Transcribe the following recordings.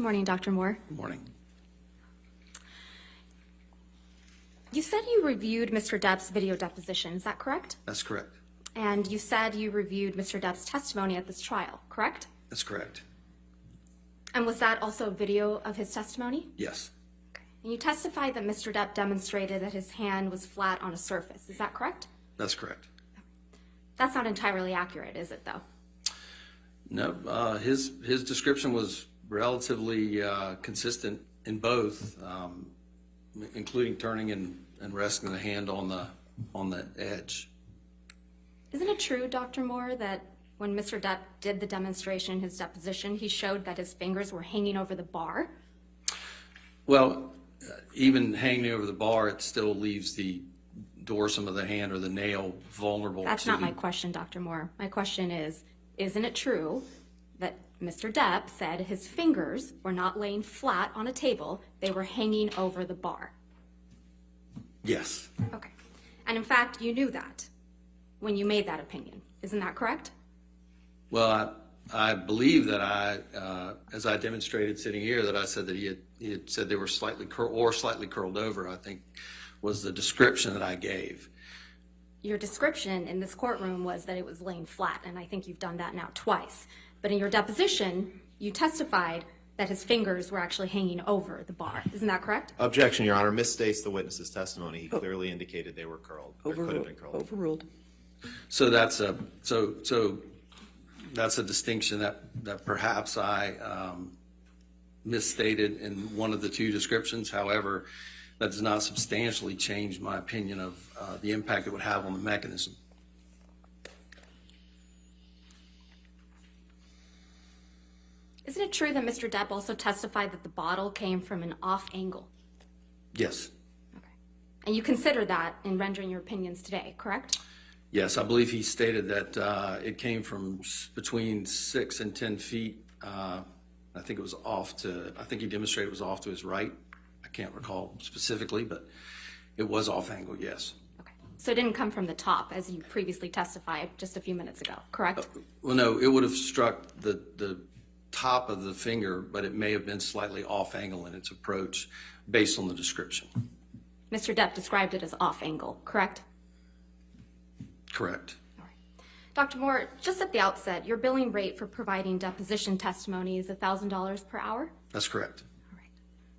Good morning, Dr. Moore. Good morning. You said you reviewed Mr. Depp's video deposition, is that correct? That's correct. And you said you reviewed Mr. Depp's testimony at this trial, correct? That's correct. And was that also a video of his testimony? Yes. Okay. And you testified that Mr. Depp demonstrated that his hand was flat on a surface, is that correct? That's correct. That's not entirely accurate, is it, though? No, his description was relatively consistent in both, including turning and resting the hand on the edge. Isn't it true, Dr. Moore, that when Mr. Depp did the demonstration in his deposition, he showed that his fingers were hanging over the bar? Well, even hanging over the bar, it still leaves the dorsum of the hand or the nail vulnerable. That's not my question, Dr. Moore. My question is, isn't it true that Mr. Depp said his fingers were not laying flat on a table, they were hanging over the bar? Yes. Okay. And in fact, you knew that when you made that opinion. Isn't that correct? Well, I believe that as I demonstrated sitting here, that I said that he had said they were slightly curled over, I think was the description that I gave. Your description in this courtroom was that it was laying flat, and I think you've done that now twice. But in your deposition, you testified that his fingers were actually hanging over the bar. Isn't that correct? Objection, Your Honor. Misstates the witness's testimony. He clearly indicated they were curled. Or could have been curled. Overruled. So that's a distinction that perhaps I misstated in one of the two descriptions. However, that does not substantially change my opinion of the impact it would have on the mechanism. Isn't it true that Mr. Depp also testified that the bottle came from an off angle? Yes. Okay. And you consider that in rendering your opinions today, correct? Yes, I believe he stated that it came from between 6 and 10 feet. I think it was I think he demonstrated it was off to his right. I can't recall specifically, but it was off angle, yes. Okay. So it didn't come from the top, as you previously testified just a few minutes ago, correct? Well, no, it would have struck the top of the finger, but it may have been slightly off angle in its approach based on the description. Mr. Depp described it as off angle, correct? Correct. All right. Dr. Moore, just at the outset, your billing rate for providing deposition testimony is $1,000 per hour? That's correct. All right.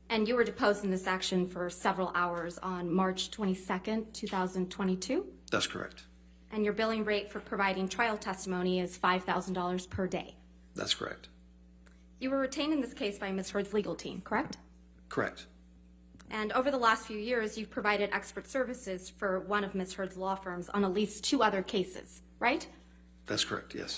And you were deposed in this action for several hours on March 22nd, 2022? That's correct. And your billing rate for providing trial testimony is $5,000 per day? That's correct. You were retained in this case by Ms. Hurd's legal team, correct? Correct. And over the last few years, you've provided expert services for one of Ms. Hurd's law firms on at least 2 other cases, right? That's correct, yes.